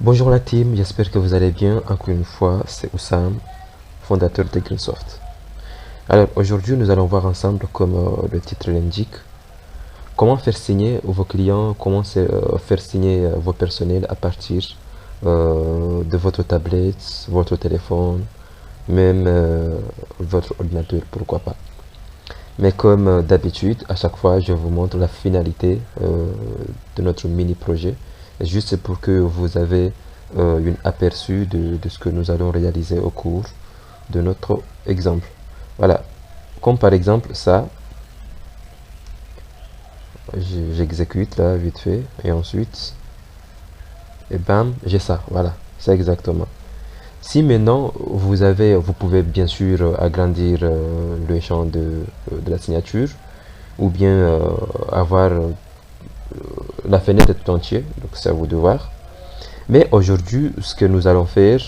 Bonjour la team, j'espère que vous allez bien. Encore une fois, c'est Oussam, fondateur de Greensoft. Alors aujourd'hui, nous allons voir ensemble, comme le titre l'indique, comment faire signer vos clients, comment faire signer vos personnels à partir de votre tablette, votre téléphone, même votre ordinateur, pourquoi pas. Mais comme d'habitude, à chaque fois, je vous montre la finalité de notre mini-projet, juste pour que vous avez une aperçu de ce que nous allons réaliser au cours de notre exemple. Voilà, comme par exemple ça, j'exécute là vite fait, et ensuite, et bam, j'ai ça, voilà, c'est exactement. Si maintenant vous pouvez bien sûr agrandir le champ de la signature, ou bien avoir la fenêtre tout entière, donc c'est à vous de voir. Mais aujourd'hui, ce que nous allons faire,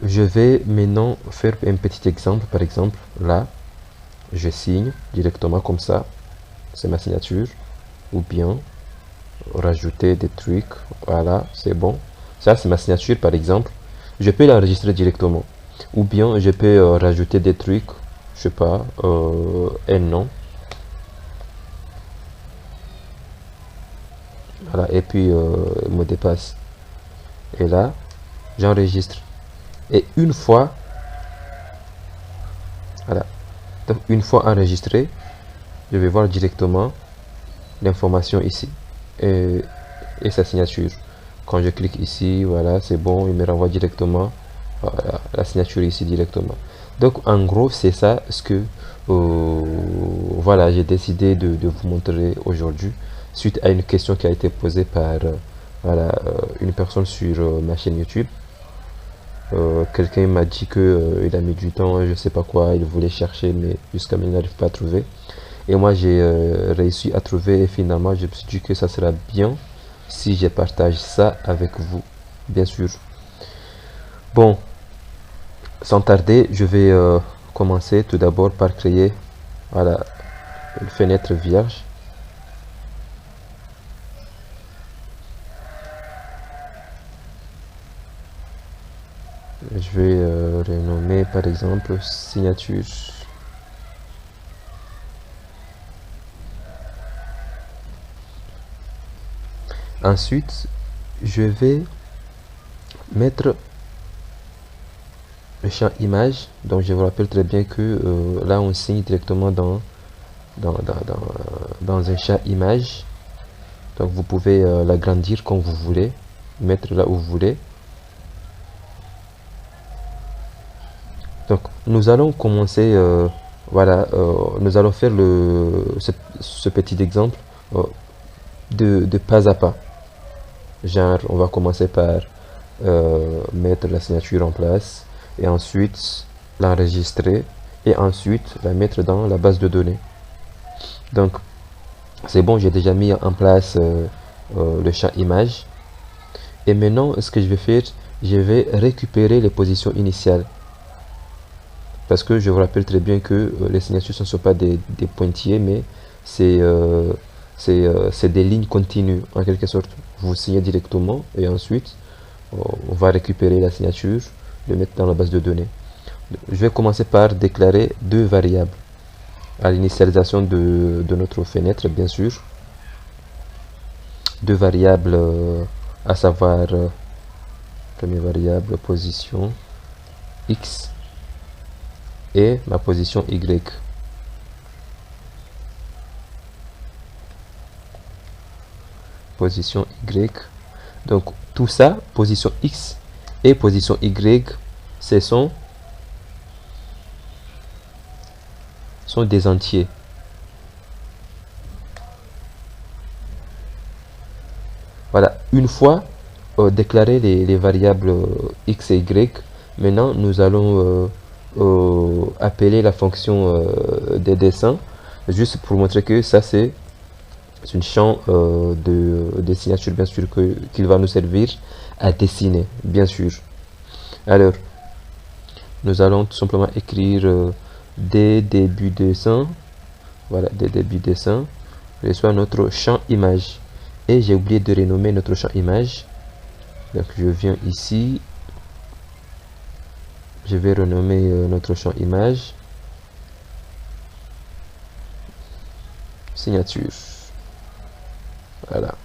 je vais maintenant faire un petit exemple. Par exemple, là, je signe directement comme ça, c'est ma signature, ou bien rajouter des trucs, voilà, c'est bon. Ça, c'est ma signature, par exemple. Je peux l'enregistrer directement, ou bien je peux rajouter des trucs, je sais pas, un nom. Voilà, et puis mot de passe. Et là, j'enregistre. Et une fois, voilà, donc une fois enregistré, je vais voir directement l'information ici et, et sa signature. Quand je clique ici, voilà, c'est bon, il me renvoie directement, voilà, la signature ici directement. Donc en gros, c'est ça ce que voilà, j'ai décidé de vous montrer aujourd'hui suite à une question qui a été posée par voilà, une personne sur ma chaîne YouTube. Quelqu'un m'a dit que il a mis du temps, je sais pas quoi, il voulait chercher, mais jusqu'à maintenant il n'arrive pas à trouver. Et moi j'ai réussi à trouver et finalement je me suis dit que ça sera bien si je partage ça avec vous, bien sûr. Bon, sans tarder, je vais commencer tout d'abord par créer voilà, une fenêtre vierge. Je vais renommer par exemple signature. Ensuite, je vais mettre le champ image. Donc je vous rappelle très bien que là on signe directement dans un champ image. Donc vous pouvez l'agrandir comme vous voulez, mettre là où vous voulez. Donc nous allons commencer, voilà, nous allons faire ce petit exemple de pas à pas. Genre, on va commencer par mettre la signature en place et ensuite l'enregistrer et ensuite la mettre dans la base de données. Donc, c'est bon, j'ai déjà mis en place le champ image. Et maintenant, ce que je vais faire, je vais récupérer les positions initiales. Parce que je vous rappelle très bien que les signatures ce ne sont pas des pointillés, mais c'est des lignes continues en quelque sorte. Vous signez directement et ensuite on va récupérer la signature, le mettre dans la base de données. Je vais commencer par déclarer deux variables à l'initialisation de notre fenêtre, bien sûr. Deux variables, à savoir première variable position x et ma position y. Position y. Donc tout ça, position x et position y, ce sont des entiers. Voilà, une fois déclaré les variables x et y, maintenant nous allons appeler la fonction des dessins, juste pour montrer que ça c'est une champ de signature, bien sûr, qu'il va nous servir à dessiner, bien sûr. Alors, nous allons tout simplement écrire des débuts dessin, voilà, des débuts dessin, et soit notre champ image. Et j'ai oublié de renommer notre champ image. Donc je viens ici, je vais renommer notre champ image signature. Voilà.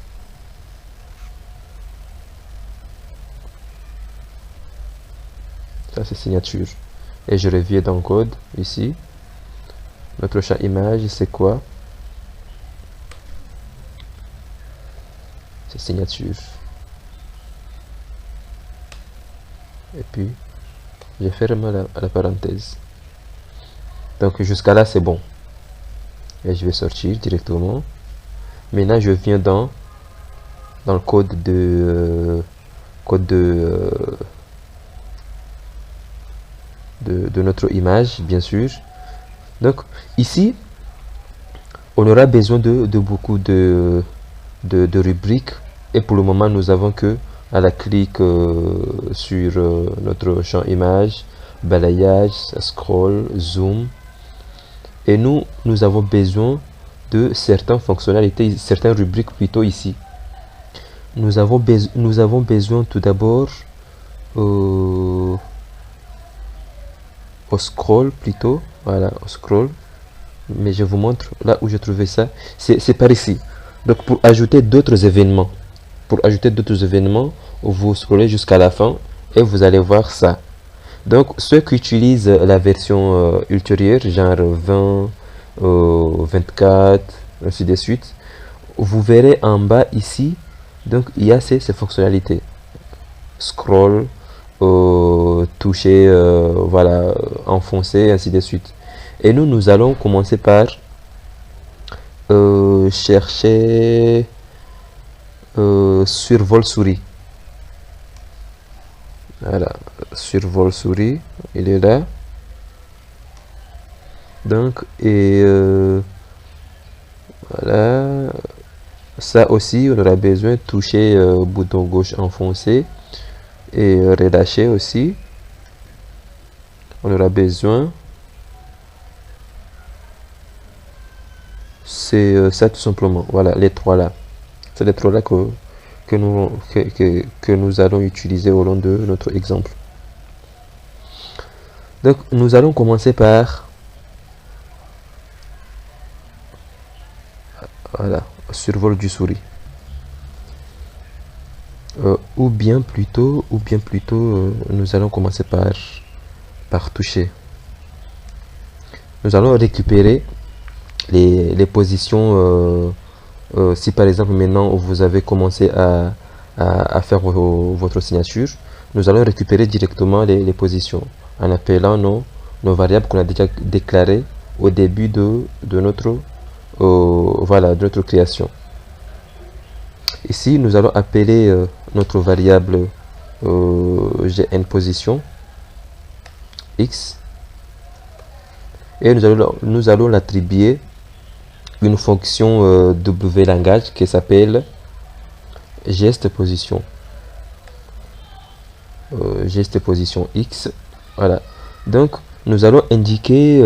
Ça c'est signature. Et je reviens dans le code ici. Notre champ image c'est quoi? C'est signature. Et puis je ferme la parenthèse. Donc jusqu'à là c'est bon. Et je vais sortir directement. Maintenant je viens dans le code de notre image, bien sûr. Donc ici on aura besoin de beaucoup de rubriques, et pour le moment nous avons que à la clic sur notre champ image, balayage, scroll, zoom, et nous avons besoin de certaines fonctionnalités, certaines rubriques plutôt ici. Nous avons besoin tout d'abord au scroll plutôt, voilà, au scroll, mais je vous montre là où j'ai trouvé ça, c'est par ici. Donc pour ajouter d'autres événements, vous scrollez jusqu'à la fin et vous allez voir ça. Donc ceux qui utilisent la version ultérieure, genre 20, 24, ainsi de suite, vous verrez en bas ici, donc il y a ces fonctionnalités. Scroll, toucher, voilà, enfoncer, ainsi de suite. Et nous allons commencer par chercher survol souris. Voilà, survol souris, il est là. Donc, et voilà, ça aussi on aura besoin de toucher bouton gauche enfoncé et relâcher aussi. On aura besoin, c'est ça tout simplement. Voilà, les trois là, c'est les trois là que nous allons utiliser au long de notre exemple. Donc nous allons commencer par, voilà, survol du souris, ou bien plutôt nous allons commencer par toucher. Nous allons récupérer les positions. Si par exemple maintenant vous avez commencé à faire votre signature, nous allons récupérer directement les positions en appelant nos variables qu'on a déjà déclarées au début de notre voilà, de notre création. Ici nous allons appeler notre variable gn position x, et nous allons l'attribuer une fonction w langage qui s'appelle geste position x. Voilà, donc nous allons indiquer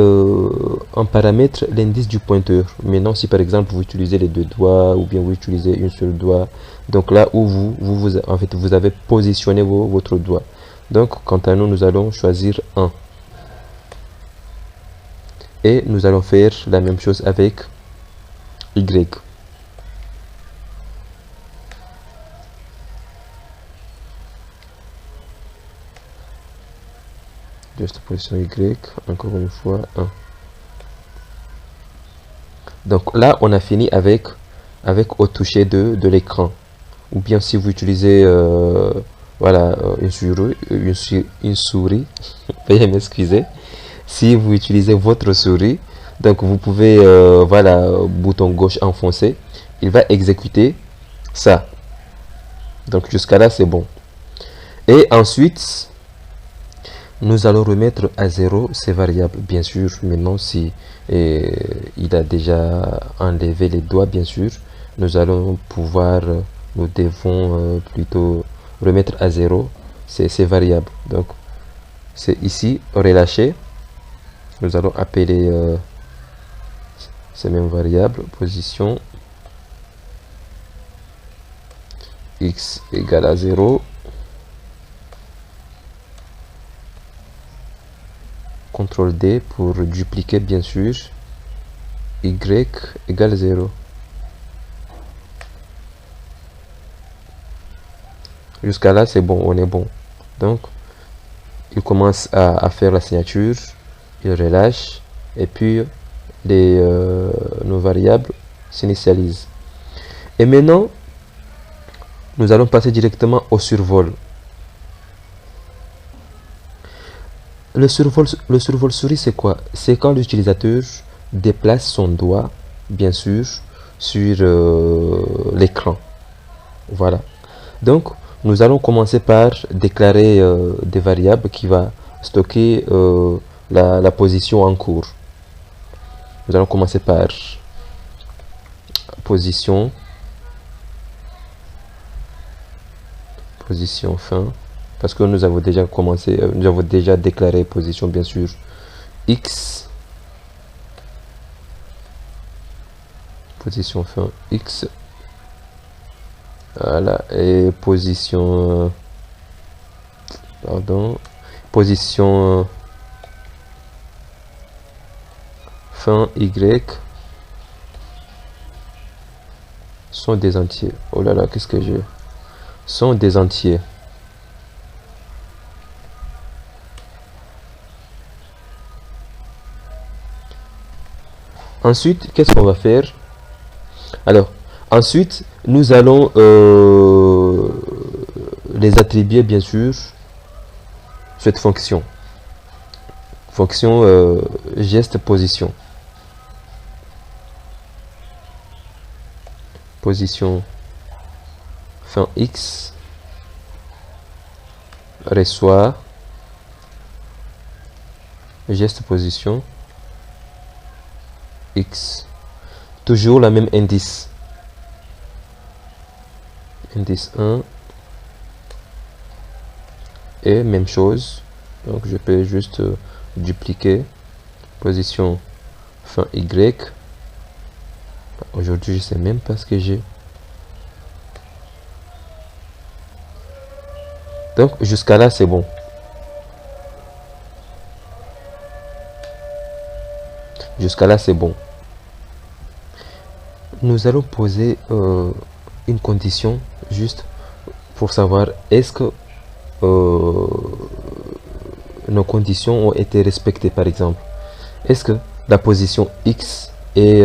en paramètre l'indice du pointeur. Maintenant si par exemple vous utilisez les deux doigts ou bien vous utilisez une seule doigt, donc là où en fait vous avez positionné votre doigt, donc quant à nous, nous allons choisir 1, et nous allons faire la même chose avec y. Juste position y, encore une fois 1. Donc là on a fini avec au toucher de l'écran. Ou bien si vous utilisez voilà, une souris veuillez m'excuser, si vous utilisez votre souris, donc vous pouvez voilà, bouton gauche enfoncé, il va exécuter ça. Donc jusqu'à là c'est bon. Et ensuite nous allons remettre à 0 ces variables. Bien sûr, maintenant si il a déjà enlevé les doigts, bien sûr, nous allons pouvoir, nous devons plutôt remettre à 0 ces variables. Donc c'est ici relâcher, nous allons appeler ces mêmes variables, position x égale à 0, CTRL D pour dupliquer bien sûr, y égale 0. Jusqu'à là c'est bon, on est bon. Donc il commence à faire la signature, il relâche et puis nos variables s'initialisent. Et maintenant nous allons passer directement au survol. Le survol souris, c'est quoi? C'est quand l'utilisateur déplace son doigt, bien sûr, sur l'écran. Voilà. Donc, nous allons commencer par déclarer des variables qui va stocker la position en cours. Nous allons commencer par position fin, parce que nous avons déjà commencé, nous avons déjà déclaré position bien sûr x, position fin x, voilà, et position position fin y sont des entiers. Oh là là, qu'est-ce que j'ai, sont des entiers. Ensuite, qu'est-ce qu'on va faire? Alors, ensuite, nous allons les attribuer, bien sûr, cette fonction. Fonction geste position. Position fin x reçoit geste position x. Toujours la même indice. Indice 1. Et même chose. Donc je peux juste dupliquer. Position fin y. Aujourd'hui je sais même pas ce que j'ai. Donc jusqu'à là c'est bon. Jusqu'à là c'est bon. Nous allons poser une condition juste pour savoir est-ce que nos conditions ont été respectées. Par exemple, est-ce que la position x est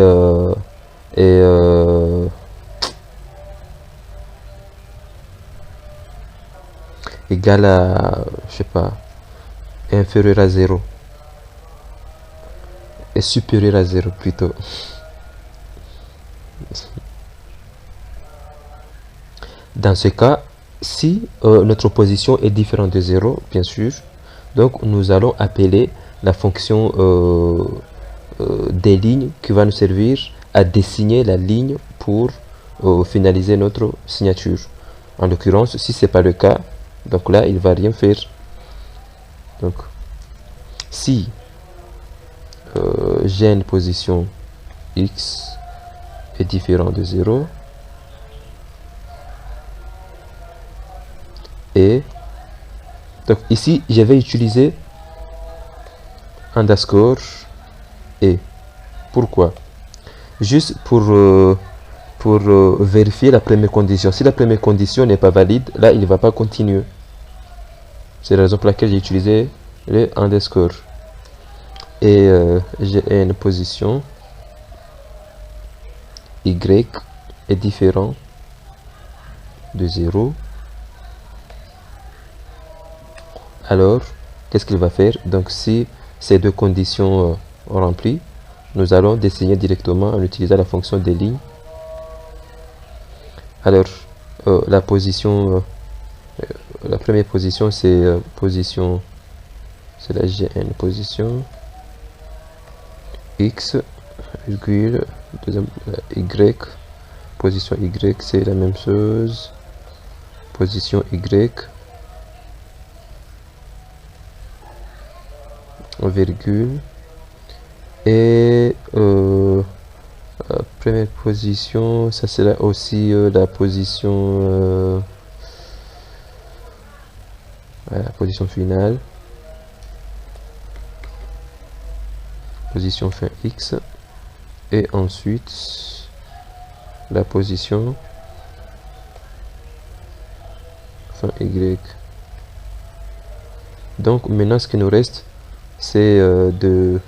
égale à, je sais pas, inférieur à 0, est supérieur à 0 plutôt. Dans ce cas, si notre position est différente de 0, bien sûr, donc nous allons appeler la fonction des lignes qui va nous servir à dessiner la ligne pour finaliser notre signature. En l'occurrence, si c'est pas le cas, donc là il va rien faire. Donc si j'ai une position x est différent de 0 et donc ici je vais utiliser underscore et pourquoi? Juste pour vérifier la première condition. Si la première condition n'est pas valide, là il ne va pas continuer. C'est la raison pour laquelle j'ai utilisé le underscore. Et j'ai une position y est différent de 0. Alors, qu'est-ce qu'il va faire? Donc, si ces deux conditions remplies, nous allons dessiner directement en utilisant la fonction des lignes. Alors, la position, la première position, c'est position, c'est la gn position x, virgule, deuxième, y, position y, c'est la même chose, position y, virgule, et Première position, ça c'est là aussi la position, voilà, position finale, position fin X, et ensuite la position fin Y. Donc maintenant ce qui nous reste, c'est de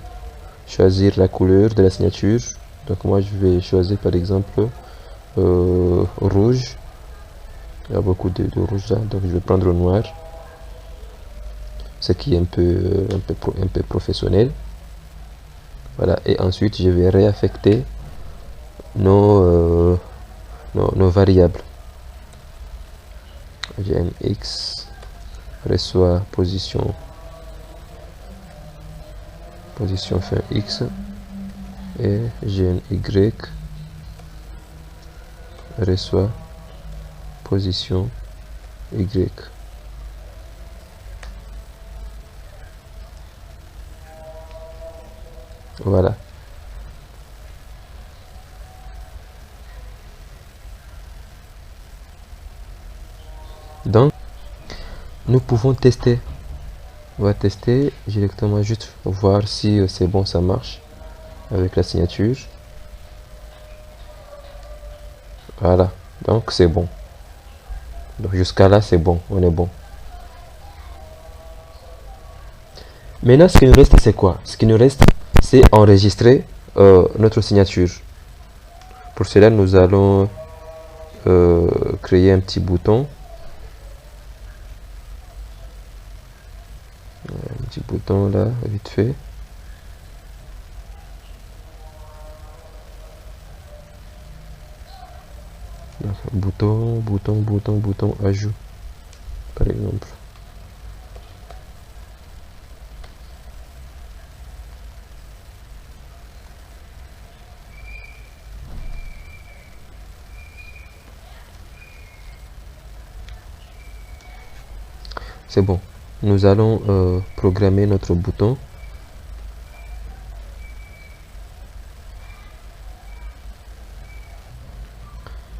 choisir la couleur de la signature. Donc moi je vais choisir par exemple rouge. Il y a beaucoup de rouge là, donc je vais prendre le noir, ce qui est un peu professionnel. Voilà, et ensuite je vais réaffecter nos variables. GNX reçoit position fin X et GNY reçoit position Y. Voilà. Donc, nous pouvons tester. On va tester directement, juste voir si c'est bon, ça marche avec la signature. Voilà. Donc, c'est bon. Donc, jusqu'à là, c'est bon. On est bon. Maintenant, ce qui nous reste, c'est quoi? Ce qui nous reste, c'est enregistrer notre signature. Pour cela, nous allons créer un petit bouton. Un petit bouton là, vite fait. Donc, bouton, ajout, par exemple. C'est bon. Nous allons programmer notre bouton.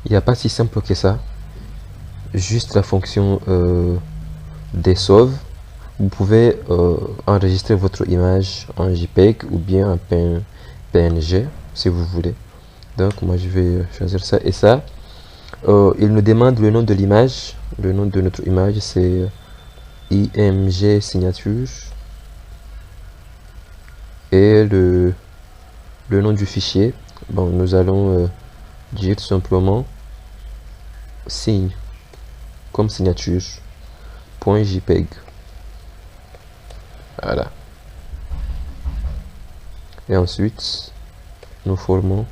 Il n'y a pas si simple que ça. Juste la fonction des sauve. Vous pouvez enregistrer votre image en JPEG ou bien en PNG si vous voulez. Donc moi je vais choisir ça et ça. Il nous demande le nom de l'image. Le nom de notre image c'est IMG signature et le nom du fichier. Bon, nous allons dire tout simplement signe comme signature .jpeg. Voilà. Et ensuite nous formons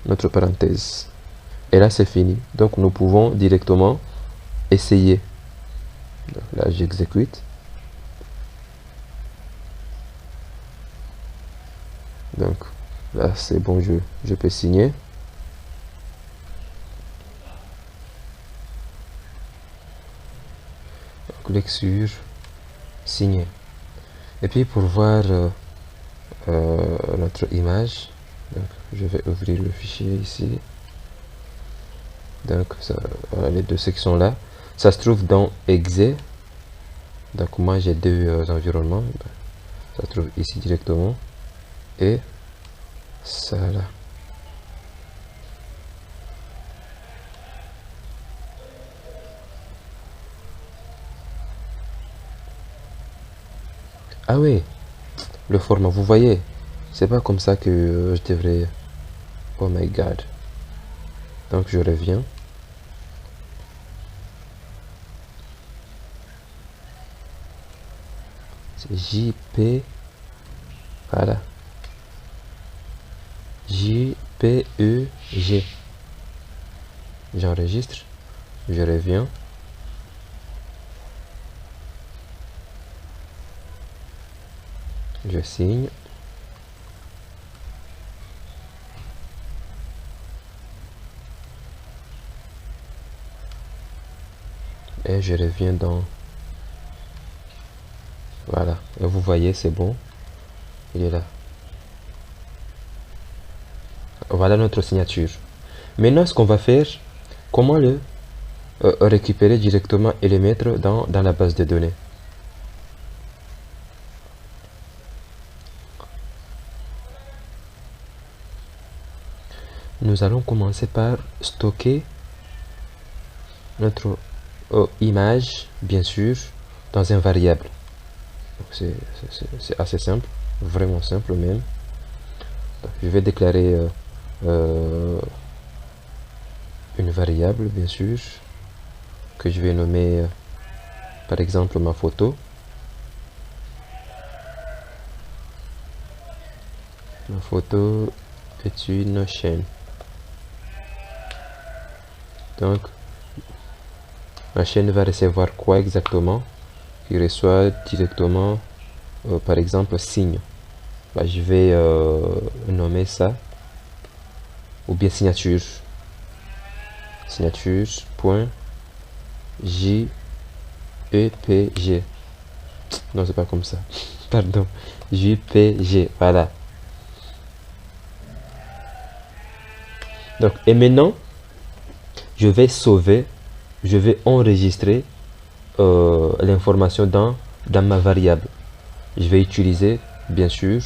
notre parenthèse et là c'est fini. Donc nous pouvons directement essayer. Donc, là j'exécute. Donc là c'est bon, je peux signer. Clique sur signer. Et puis pour voir notre image, donc je vais ouvrir le fichier ici. Donc ça, voilà, les deux sections là, ça se trouve dans exe. Donc moi j'ai deux environnements, ça se trouve ici directement et ça là. Ah oui, le format, vous voyez, c'est pas comme ça que je devrais. Oh my god. Donc je reviens. C'est JP. Voilà. JPEG. J'enregistre. Je reviens. Je signe. Et je reviens dans. Voilà. Et vous voyez, c'est bon. Il est là. Voilà notre signature. Maintenant, ce qu'on va faire, comment le récupérer directement et le mettre dans la base de données. Nous allons commencer par stocker notre image, bien sûr, dans un variable. C'est assez simple, vraiment simple même. Donc, je vais déclarer une variable, bien sûr, que je vais nommer par exemple ma photo. Ma photo est une chaîne. Donc, la chaîne va recevoir quoi exactement? Il reçoit directement, par exemple, signe. Bah, je vais nommer ça, ou bien signature. Signature, point, JEPG. Non, c'est pas comme ça. Pardon. JPG, voilà. Donc, et maintenant, je vais sauver, je vais enregistrer l'information dans ma variable. Je vais utiliser, bien sûr,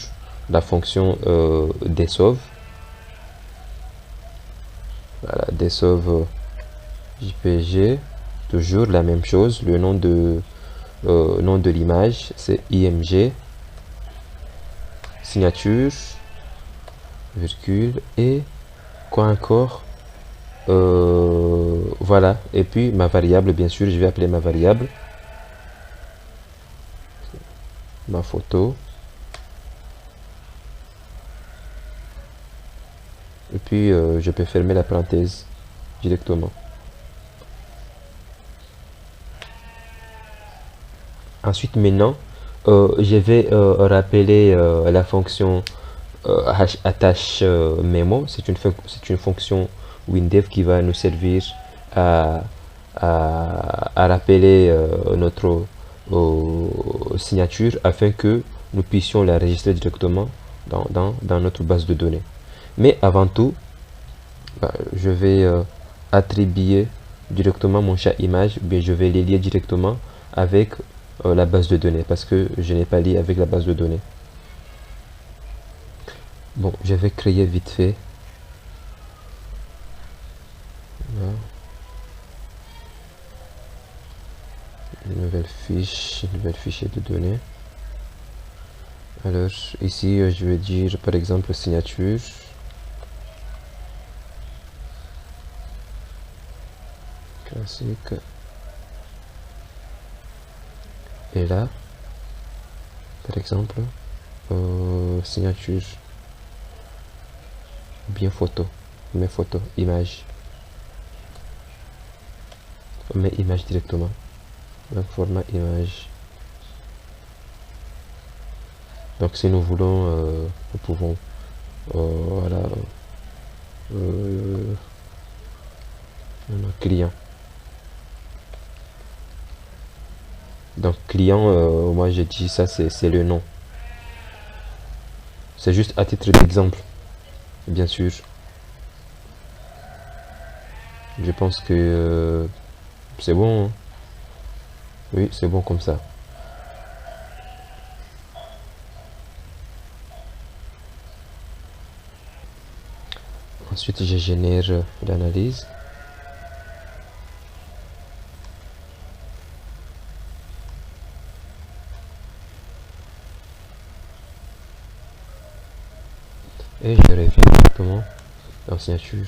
la fonction desauve. Voilà, desauve JPG. Toujours la même chose. Le nom de l'image, c'est IMG. Signature, virgule, et quoi encore? Voilà. Et puis ma variable, bien sûr, je vais appeler ma variable ma photo. Et puis je peux fermer la parenthèse directement. Ensuite, maintenant, je vais rappeler la fonction attache memo. C'est une fonction WinDev qui va nous servir à, à rappeler notre signature afin que nous puissions la enregistrer directement dans notre base de données. Mais avant tout, je vais attribuer directement mon chat image, bien je vais les lier directement avec la base de données parce que je n'ai pas lié avec la base de données. Bon, je vais créer vite fait. Voilà. Une nouvelle fichier de données. Alors ici, je vais dire par exemple signature. Classique. Et là, par exemple, signature, bien photo, mes photos, images, mes images directement, donc format image. Donc si nous voulons, nous pouvons, voilà, client. Donc client, moi j'ai dit ça, c'est le nom. C'est juste à titre d'exemple, bien sûr. Je pense que c'est bon, hein. Oui, c'est bon comme ça. Ensuite, je génère l'analyse. Et je reviens directement dans signature.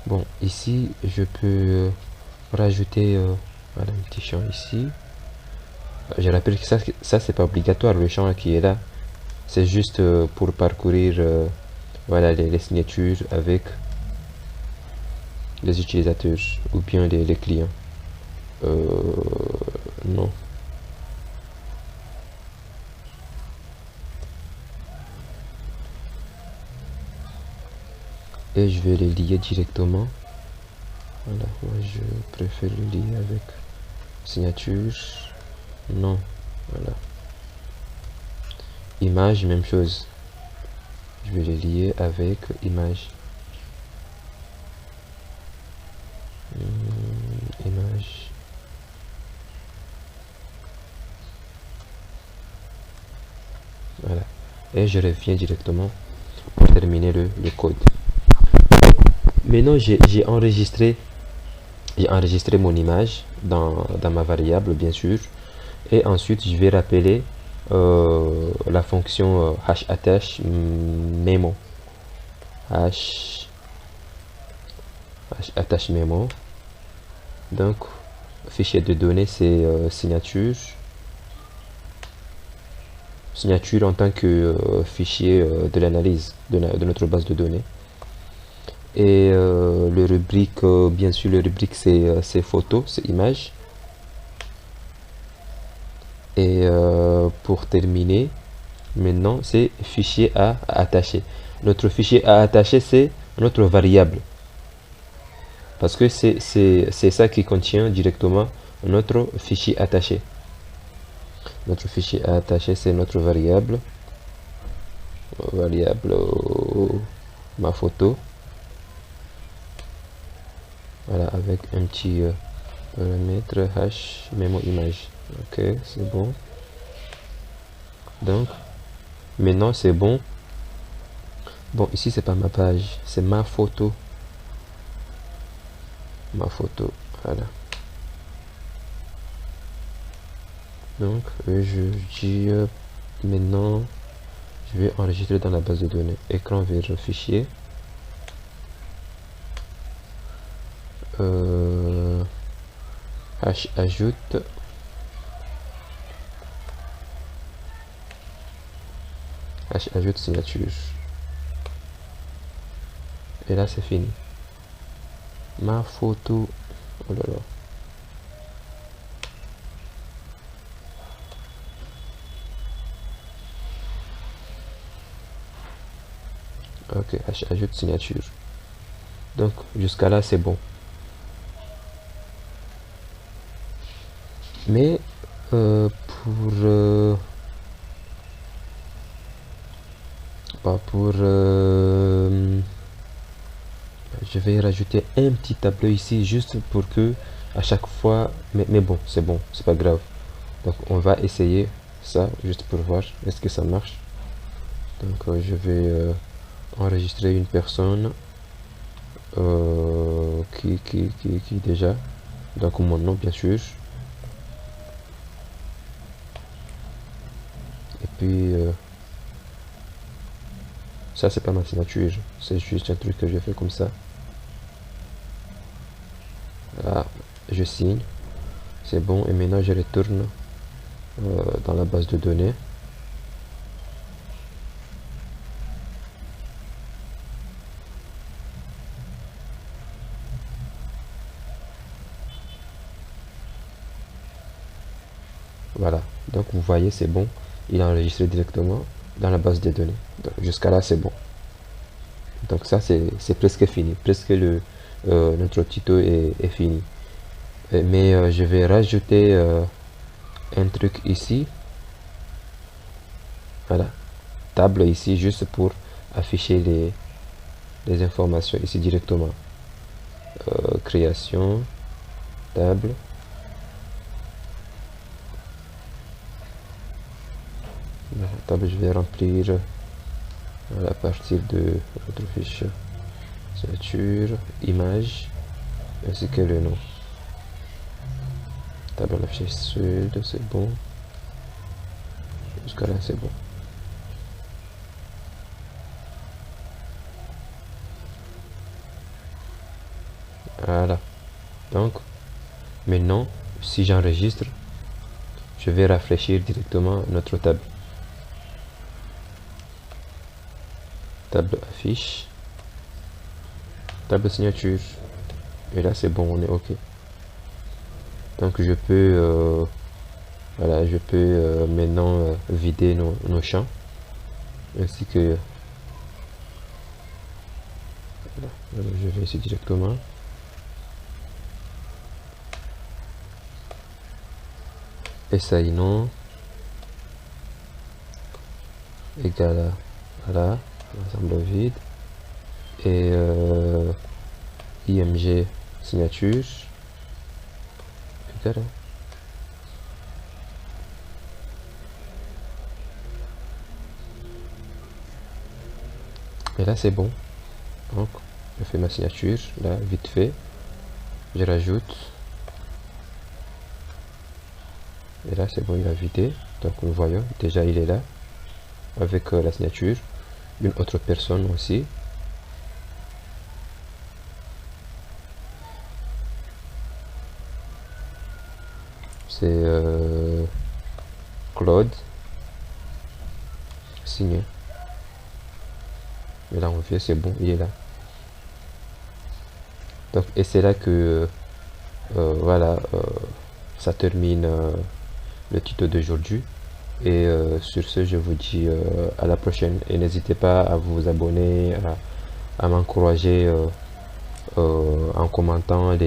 Bon, ici, je peux rajouter voilà, un petit champ ici. Je rappelle que ça c'est pas obligatoire, le champ qui est là. C'est juste pour parcourir voilà, les signatures avec les utilisateurs ou bien les clients. Non. Et je vais les lier directement. Voilà, moi je préfère le lier avec signature. Non, voilà. Image, même chose. Je vais les lier avec image. Image. Voilà. Et je reviens directement pour terminer le code. Maintenant, j'ai enregistré mon image dans ma variable, bien sûr. Et ensuite, je vais rappeler la fonction hashattach memo. Hashattach memo. Donc, fichier de données, c'est signature. Signature en tant que fichier de l'analyse de notre base de données. Et le rubrique, bien sûr, le rubrique c'est photo, c'est image. Et pour terminer, maintenant c'est fichier à attacher. Notre fichier à attacher, c'est notre variable. Parce que c'est ça qui contient directement notre fichier attaché. Notre fichier à attacher, c'est notre variable. Ma photo. Voilà, avec un petit paramètre hash memo image. Ok, c'est bon. Donc, maintenant c'est bon. Bon, ici c'est pas ma page, c'est ma photo. Ma photo, voilà. Donc, je dis maintenant, je vais enregistrer dans la base de données. Écran vers fichier. H ajoute. H ajoute signature. Et là, c'est fini. Ma photo. Oh là là. Ok, H ajoute signature. Donc, jusqu'à là, c'est bon. Mais je vais rajouter un petit tableau ici juste pour que à chaque fois, mais bon, c'est pas grave. Donc on va essayer ça juste pour voir est-ce que ça marche. Donc je vais enregistrer une personne qui déjà, donc mon nom bien sûr. Et puis ça c'est pas ma signature, c'est juste un truc que je fais comme ça. Là, je signe, c'est bon. Et maintenant je retourne dans la base de données. Voilà, donc vous voyez, c'est bon, il a enregistré directement dans la base de données. Jusqu'à là, c'est bon. Donc ça, c'est presque fini, presque notre tuto est fini. Mais je vais rajouter un truc ici. Voilà, table ici, juste pour afficher les informations ici directement. Création, table. La table, je vais remplir à partir de notre fiche signature, image, ainsi que le nom. Table affichée sud, c'est bon. Jusqu'à là, c'est bon. Voilà. Donc, maintenant, si j'enregistre, je vais rafraîchir directement notre table. Table affiche, table signature. Et là, c'est bon, on est OK. Donc, je peux, voilà, je peux maintenant vider nos champs. Ainsi que, voilà, je vais ici directement. SI non égale à là, ensemble vide, et IMG signature, égal, hein. Et là c'est bon, donc je fais ma signature là vite fait, je rajoute, et là c'est bon, il a vidé. Donc nous voyons déjà il est là avec la signature d'une autre personne aussi. C'est Claude signé. Et là on fait, c'est bon, il est là. Donc et c'est là que voilà, ça termine le tuto d'aujourd'hui. Et sur ce, je vous dis à la prochaine. Et n'hésitez pas à vous abonner, à m'encourager en commentant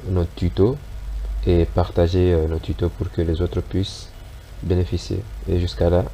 nos tutos et partager nos tutos pour que les autres puissent bénéficier. Et jusqu'à là,